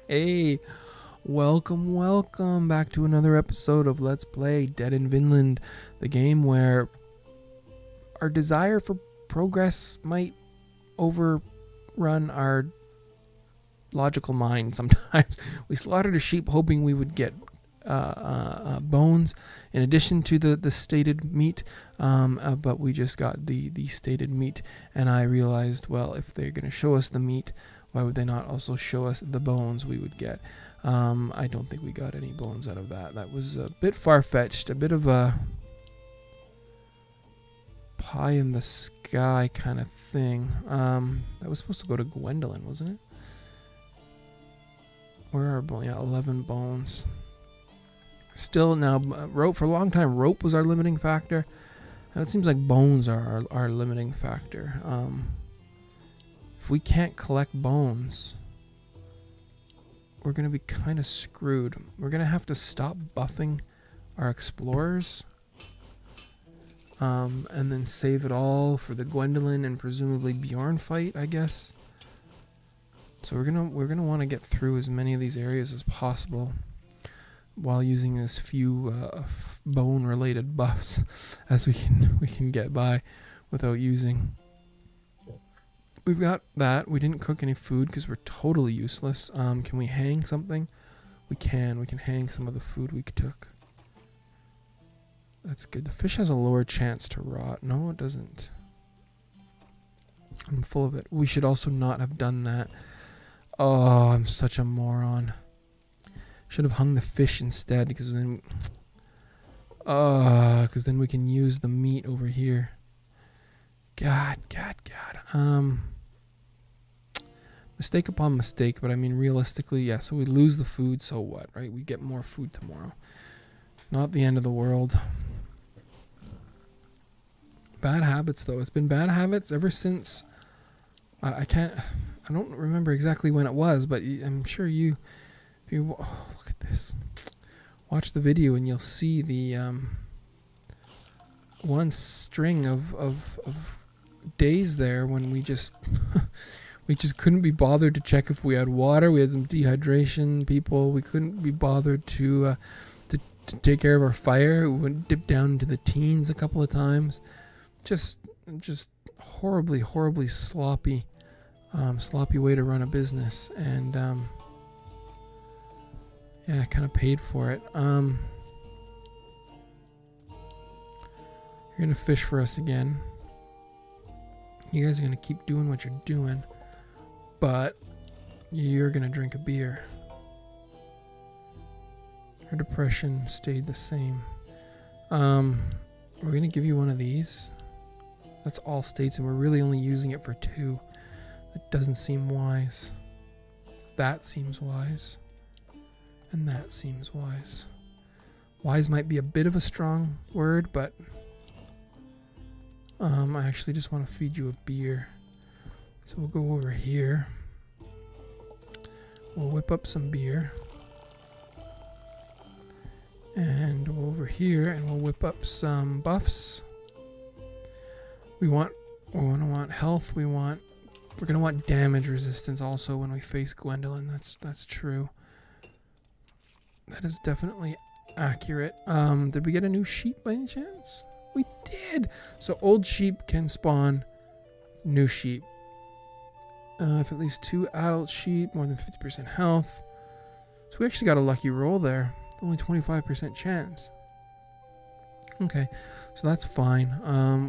Hey, welcome back to another episode of Let's Play Dead in Vinland, the game where our desire for progress might overrun our logical mind sometimes. We slaughtered a sheep hoping we would get bones in addition to the stated meat, but we just got the stated meat, and I realized, well, if they're going to show us the meat, why would they not also show us the bones we would get? I don't think we got any bones out of that. That was a bit far-fetched, a bit of a pie in the sky kind of thing. That was supposed to go to Gwendolyn, wasn't it? Where are bones? Yeah, 11 bones. Still, now, rope, for a long time, rope was our limiting factor. Now it seems like bones are our limiting factor. If we can't collect bones, we're going to be kind of screwed. We're going to have to stop buffing our explorers, and then save it all for the Gwendolyn and presumably Bjorn fight, I guess. So we're gonna want to get through as many of these areas as possible while using as few bone-related buffs as we can get by without using. We've got that. We didn't cook any food because we're totally useless. Can we hang something? We can. We can hang some of the food we took. That's good. The fish has a lower chance to rot. No, it doesn't. I'm full of it. We should also not have done that. Oh, I'm such a moron. Should have hung the fish instead, because then we can use the meat over here. God. Mistake upon mistake, but I mean realistically, yeah, so we lose the food, so what, right? We get more food tomorrow. Not the end of the world. Bad habits, though. It's been bad habits ever since. I don't remember exactly when it was, but I'm sure oh, look at this. Watch the video and you'll see the one string of days there when we just we just couldn't be bothered to check if we had water. We had some dehydration, people. We couldn't be bothered to take care of our fire. We went dip down into the teens a couple of times. Just horribly sloppy way to run a business, and yeah, I kind of paid for it. You're gonna fish for us again. You guys are gonna keep doing what you're doing, but you're gonna drink a beer. Her depression stayed the same. We're gonna give you one of these. That's all states, and we're really only using it for 2. That doesn't seem wise. That seems wise. And that seems wise. Wise might be a bit of a strong word, but I actually just want to feed you a beer. So we'll go over here. We'll whip up some beer. And we'll over here and we'll whip up some buffs. We want health. We're gonna want damage resistance also when we face Gwendolyn. That's true. That is definitely accurate. Did we get a new sheep by any chance? We did. So old sheep can spawn new sheep. If at least 2 adult sheep, more than 50% health. So we actually got a lucky roll there. Only 25% chance. Okay, so that's fine.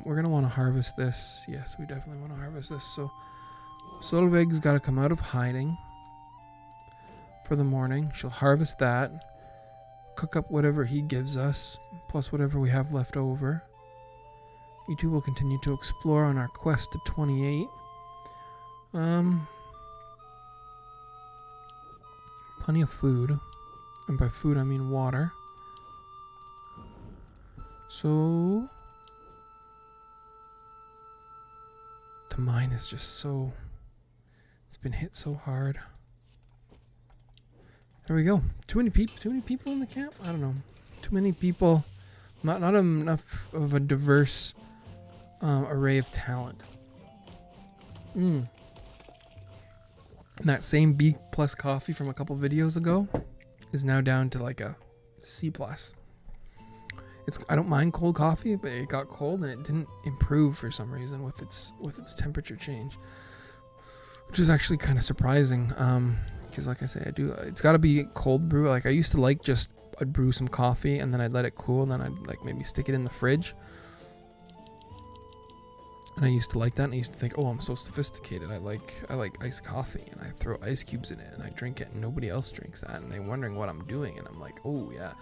We're gonna want to harvest this. Yes, we definitely want to harvest this. So Solveig's got to come out of hiding for the morning. She'll harvest that, cook up whatever he gives us, plus whatever we have left over. You two will continue to explore on our quest to 28. Plenty of food, and by food I mean water. So the mine is just so, it's been hit so hard. There we go. Too many people in the camp? I don't know. Too many people. Not enough of a diverse array of talent. And that same B plus coffee from a couple videos ago is now down to like a C plus. I don't mind cold coffee, but it got cold and it didn't improve for some reason with its temperature change, which is actually kind of surprising. Because like I say, it's got to be cold brew. Like I used to like I'd brew some coffee and then I'd let it cool and then I'd like maybe stick it in the fridge. And I used to like that, and I used to think, oh, I'm so sophisticated. I like iced coffee, and I throw ice cubes in it, and I drink it, and nobody else drinks that, and they're wondering what I'm doing, and I'm like, oh yeah,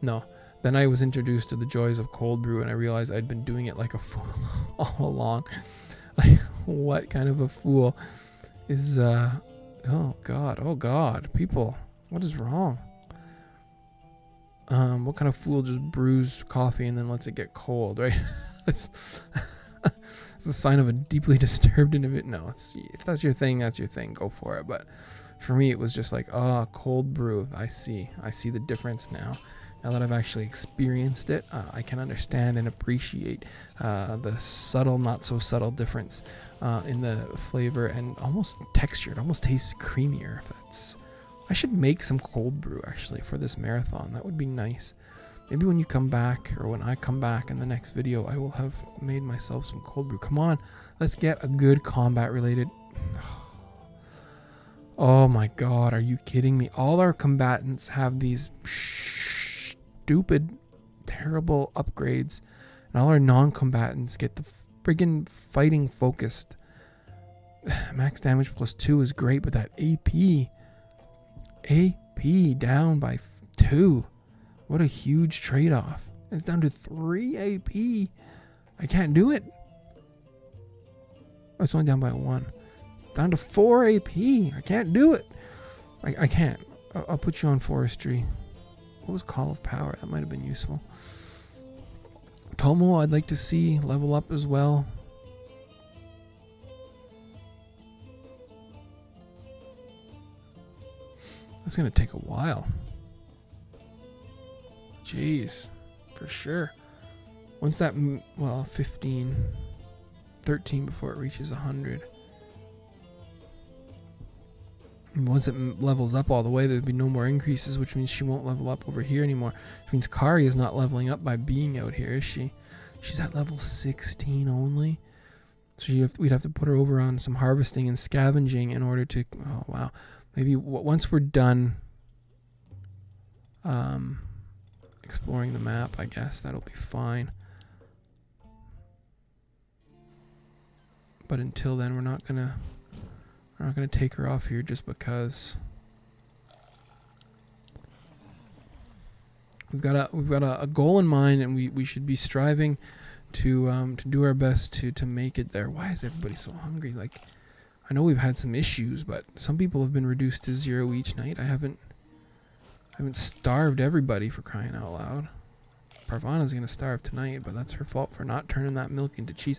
no. Then I was introduced to the joys of cold brew, and I realized I'd been doing it like a fool all along. Like, what kind of a fool is? Oh God, people, what is wrong? What kind of fool just brews coffee and then lets it get cold, right? It's a sign of a deeply disturbed individual. No, if that's your thing, that's your thing. Go for it. But for me, it was just like, cold brew. I see the difference now. Now that I've actually experienced it, I can understand and appreciate the subtle, not so subtle difference in the flavor and almost texture. It almost tastes creamier. I should make some cold brew actually for this marathon. That would be nice. Maybe when you come back, or when I come back in the next video, I will have made myself some cold brew. Come on, let's get a good combat related. Oh my God, are you kidding me? All our combatants have these stupid, terrible upgrades, and all our non-combatants get the friggin' fighting focused. Max damage +2 is great, but that AP down by 2. What a huge trade-off. It's down to 3 AP. I can't do it. Oh, it's only down by 1. Down to 4 AP. I can't do it. I can't. I'll put you on forestry. What was Call of Power? That might have been useful. Tomo, I'd like to see level up as well. That's going to take a while. Jeez, for sure. Once that, 15, 13 before it reaches 100. And once it levels up all the way, there'd be no more increases, which means she won't level up over here anymore. Which means Kari is not leveling up by being out here, is she? She's at level 16 only. So we'd have to put her over on some harvesting and scavenging in order to, oh wow. Maybe once we're done exploring the map, I guess that'll be fine. But until then, we're not gonna take her off here just because. We've got a goal in mind, and we should be striving to do our best to make it there. Why is everybody so hungry? Like, I know we've had some issues, but some people have been reduced to 0 each night. I haven't starved everybody, for crying out loud. Parvana's gonna starve tonight, but that's her fault for not turning that milk into cheese.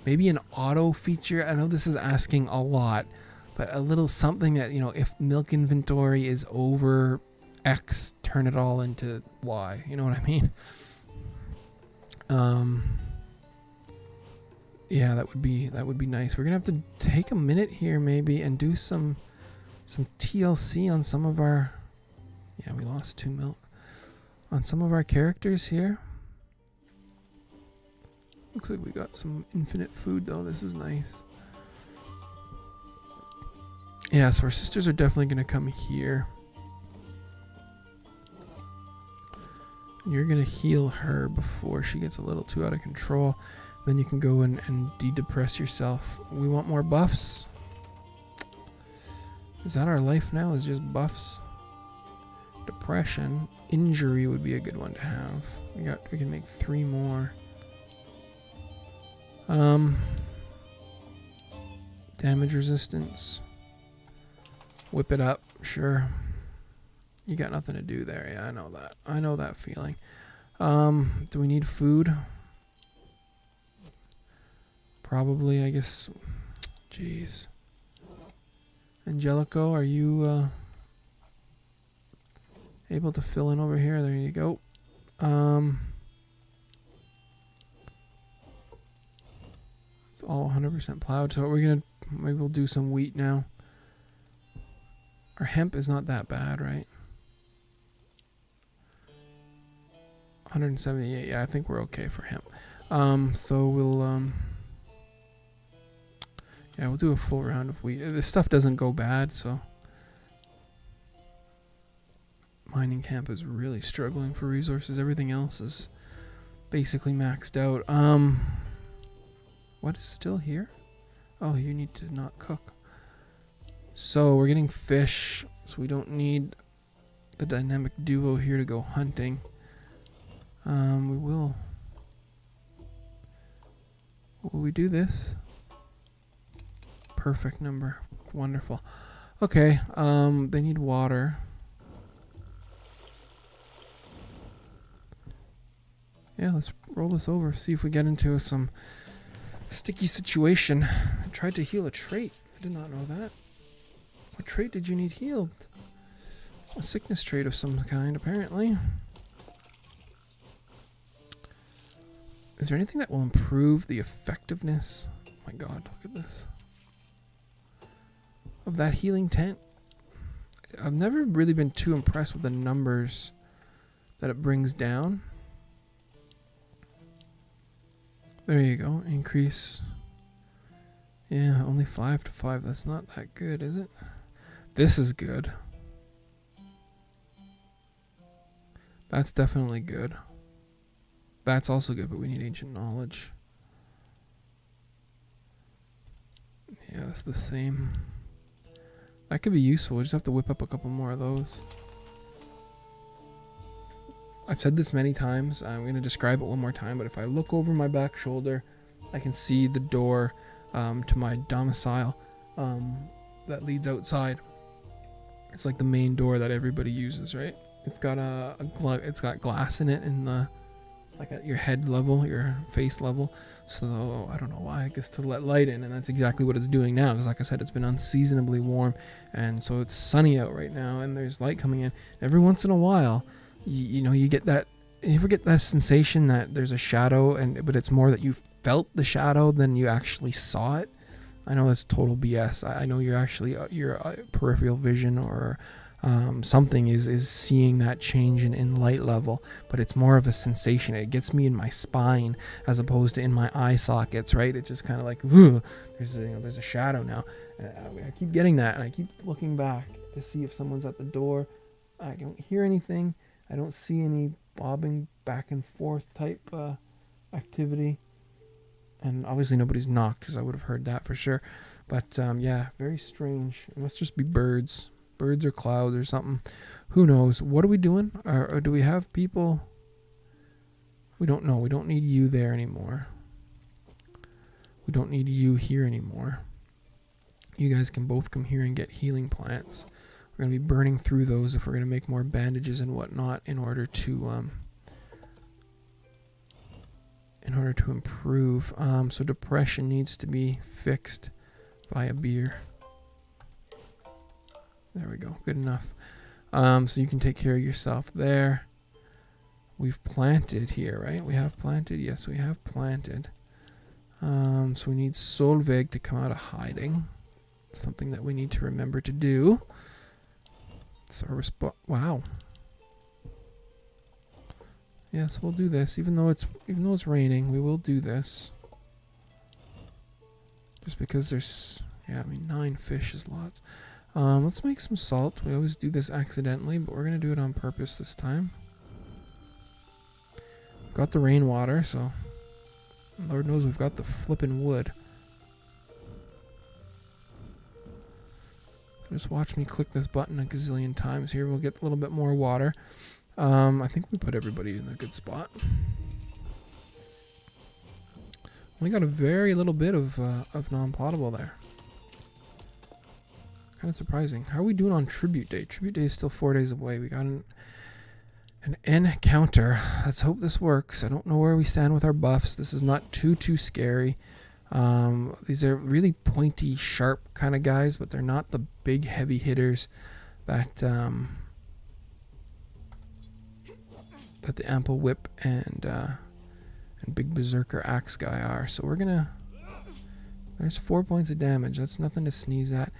Maybe an auto feature. I know this is asking a lot, but a little something that, if milk inventory is over X, turn it all into Y. You know what I mean? Yeah, that would be nice. We're gonna have to take a minute here maybe and do some TLC on some of our. Yeah, we lost 2 milk on some of our characters here. Looks like we got some infinite food though. This is nice. Yeah, so our sisters are definitely gonna come here. You're gonna heal her before she gets a little too out of control. Then you can go and de-depress yourself. We want more buffs. Is that our life now? Is just buffs? Depression. Injury would be a good one to have. We can make 3 more. Damage resistance. Whip it up, sure. You got nothing to do there. Yeah, I know that. I know that feeling. Do we need food? Probably, I guess. Jeez. Angelico, are you able to fill in over here? There you go. It's all 100% plowed. So maybe we'll do some wheat now. Our hemp is not that bad, right? 178. Yeah, I think we're okay for hemp. So we'll yeah, we'll do a full round of wheat. This stuff doesn't go bad, so mining camp is really struggling for resources. Everything else is basically maxed out. What is still here? Oh, you need to not cook. So we're getting fish, so we don't need the dynamic duo here to go hunting. Will we do this? Perfect number. Wonderful. Okay, they need water. Yeah, let's roll this over, see if we get into some sticky situation. I tried to heal a trait. I did not know that. What trait did you need healed? A sickness trait of some kind, apparently. Is there anything that will improve the effectiveness? Oh my god, look at this. Of that healing tent. I've never really been too impressed with the numbers that it brings down. There you go. Increase. Yeah, only 5 to 5. That's not that good, is it? This is good. That's definitely good. That's also good, but we need ancient knowledge. Yeah, that's the same. That could be useful. We just have to whip up a couple more of those. I've said this many times. I'm going to describe it one more time, but if I look over my back shoulder, I can see the door to my domicile that leads outside. It's like the main door that everybody uses, right? It's got it's got glass in it in the like at your head level, your face level. So I don't know why. I guess to let light in, and that's exactly what it's doing now. Because like I said, it's been unseasonably warm, and so it's sunny out right now, and there's light coming in. Every once in a while, you know, you get that. You ever get that sensation that there's a shadow, but it's more that you felt the shadow than you actually saw it. I know that's total BS. I know you're actually your peripheral vision or something is seeing that change in light level, but it's more of a sensation. It gets me in my spine as opposed to in my eye sockets, right? It's just kind of like, there's a shadow now. And I keep getting that, and I keep looking back to see if someone's at the door. I don't hear anything. I don't see any bobbing back and forth type activity. And obviously nobody's knocked, because I would have heard that for sure. But yeah, very strange. It must just be birds. Birds or clouds or something. Who knows? What are we doing? Or do we have people? We don't know. We don't need you there anymore. We don't need you here anymore. You guys can both come here and get healing plants. We're going to be burning through those if we're going to make more bandages and whatnot in order to improve. So depression needs to be fixed by a beer. There we go. Good enough. So you can take care of yourself there. We've planted here, right? We have planted. Yes, we have planted. So we need Solveig to come out of hiding. Something that we need to remember to do. So wow. Yes, we'll do this. Even though it's raining, we will do this. Just because there's 9 fish is lots. Let's make some salt. We always do this accidentally, but we're going to do it on purpose this time. Got the rainwater, so Lord knows we've got the flippin' wood. So just watch me click this button a gazillion times here. We'll get a little bit more water. I think we put everybody in a good spot. We got a very little bit of non-potable there. Kind of surprising. How are we doing on Tribute Day? Tribute Day is still 4 days away. We got an encounter. Let's hope this works. I don't know where we stand with our buffs. This is not too scary. These are really pointy, sharp kind of guys, but they're not the big, heavy hitters that the Ample Whip and Big Berserker Axe guy are. So we're gonna. There's 4 points of damage. That's nothing to sneeze at.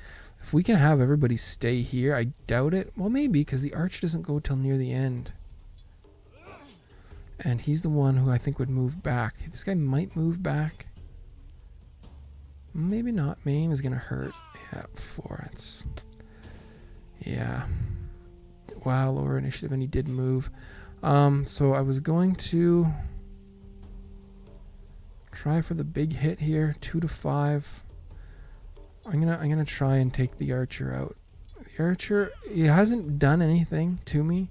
If we can have everybody stay here, I doubt it. Well, maybe, because the archer doesn't go till near the end. And he's the one who I think would move back. This guy might move back. Maybe not. Maim is going to hurt. Yeah, 4. It's... Yeah. Wow, lower initiative, and he did move. So I was going to try for the big hit here. 2 to 5. I'm gonna try and take the archer out. The archer, he hasn't done anything to me.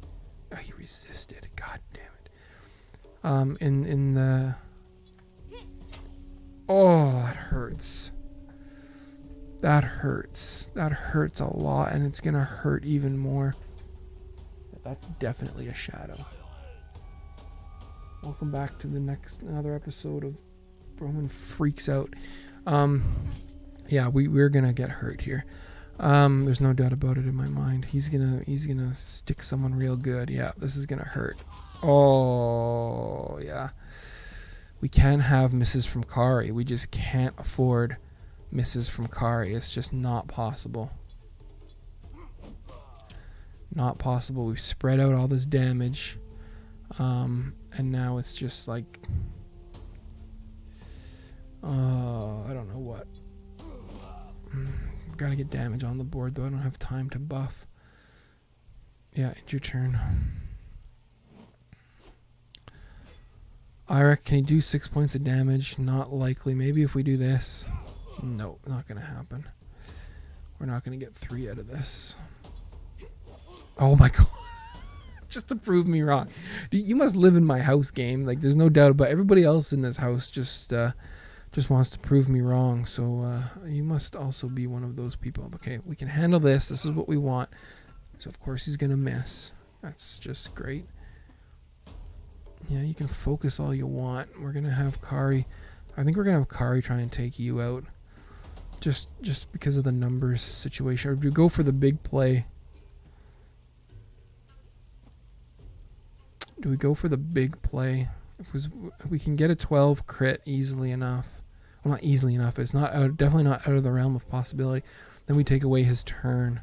Oh, he resisted. God damn it. In the... Oh, that hurts. That hurts. That hurts a lot, and it's gonna hurt even more. That's definitely a shadow. Welcome back to another episode of Roman Freaks Out. Yeah, we're gonna get hurt here. There's no doubt about it in my mind. He's gonna stick someone real good. Yeah, this is gonna hurt. Oh yeah. We can have misses from Kari. We just can't afford misses from Kari. It's just not possible. Not possible. We've spread out all this damage. And now it's just like... I don't know what. Gotta get damage on the board, though. I don't have time to buff. Yeah, it's your turn. Eirik, can he do 6 points of damage? Not likely. Maybe if we do this. No, not gonna happen. We're not gonna get 3 out of this. Oh my god. Just to prove me wrong. You must live in my house, game. Like, there's no doubt about it. Everybody else in this house just wants to prove me wrong. So you must also be one of those people. Okay, we can handle this. This is what we want. So of course he's gonna miss. That's just great. Yeah, you can focus all you want. We're gonna have Kari. I think we're gonna have Kari try and take you out. Just because of the numbers situation. Or do we go for the big play? Do we go for the big play? Because we can get a 12 crit easily enough. Well, not easily enough. It's not out, definitely not out of the realm of possibility. Then we take away his turn.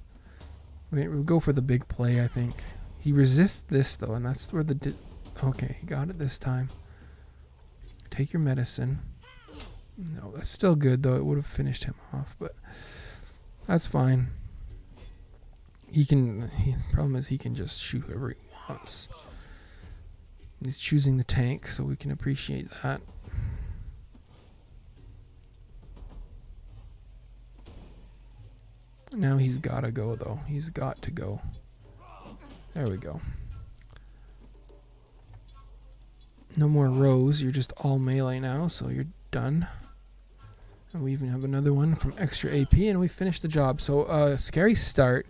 We'll go for the big play, I think. He resists this, though, and that's where the... Okay, he got it this time. Take your medicine. No, that's still good, though. It would have finished him off, but that's fine. The problem is he can just shoot whoever he wants. He's choosing the tank, so we can appreciate that. Now he's gotta go, though. He's got to go. There we go. No more rows. You're just all melee now, so you're done. And we even have another one from extra AP, and we finished the job. So, scary start.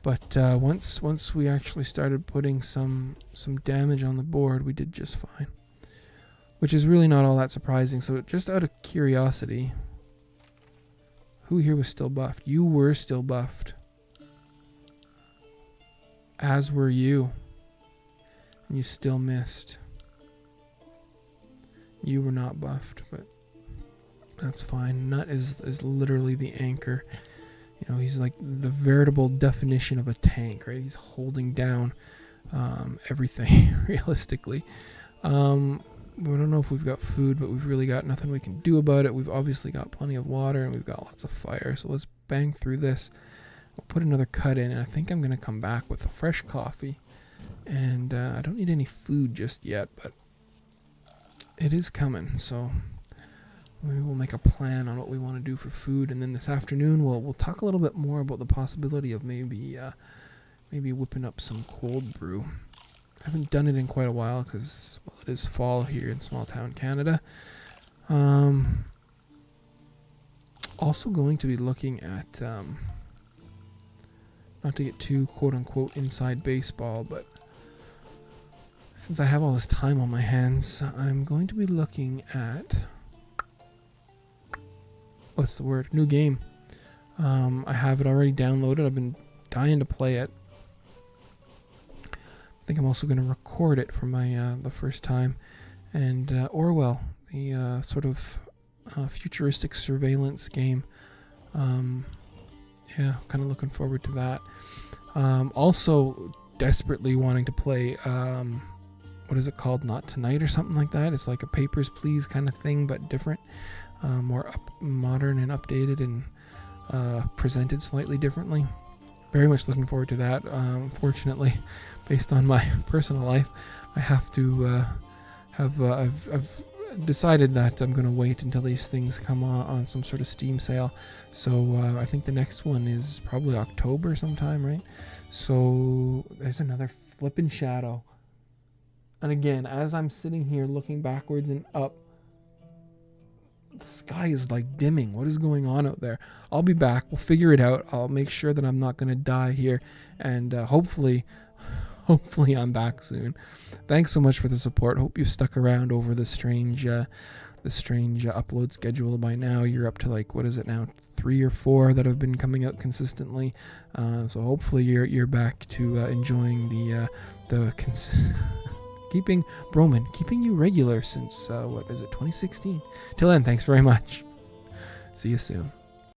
But once we actually started putting some damage on the board, we did just fine. Which is really not all that surprising. So just out of curiosity, who here was still buffed? You were still buffed. As were you. And you still missed. You were not buffed, but that's fine. Nut is literally the anchor. You know, he's like the veritable definition of a tank, right? He's holding down everything, realistically. We don't know if we've got food, but we've really got nothing we can do about it. We've obviously got plenty of water, and we've got lots of fire. So let's bang through this. We'll put another cut in, and I think I'm going to come back with a fresh coffee. And I don't need any food just yet, but it is coming, so... Maybe we'll make a plan on what we want to do for food, and then this afternoon we'll talk a little bit more about the possibility of maybe whipping up some cold brew. I haven't done it in quite a while because, well, it is fall here in small town Canada. Also going to be looking at, not to get too quote-unquote inside baseball, but since I have all this time on my hands, I'm going to be looking at... What's the word? New game. I have it already downloaded. I've been dying to play it. I think I'm also going to record it for my the first time. And Orwell, the sort of futuristic surveillance game. yeah, kind of looking forward to that. Also desperately wanting to play what is it called, Not Tonight or something like that. It's like a Papers, Please kind of thing, but different, more modern and updated, and presented slightly differently. Very much looking forward to that. Unfortunately, based on my personal life, I have to I've decided that I'm going to wait until these things come on some sort of Steam sale. So I think the next one is probably October sometime, right? So there's another flippin' shadow. And again, as I'm sitting here looking backwards and up, the sky is like dimming. What is going on out there? I'll be back. We'll figure it out. I'll make sure that I'm not going to die here. And hopefully I'm back soon. Thanks so much for the support. Hope you've stuck around over the strange upload schedule. By now you're up to like, what is it now, 3 or 4 that have been coming out consistently. So hopefully you're back to enjoying the keeping you regular since what is it, 2016. Till then, thanks very much. See you soon.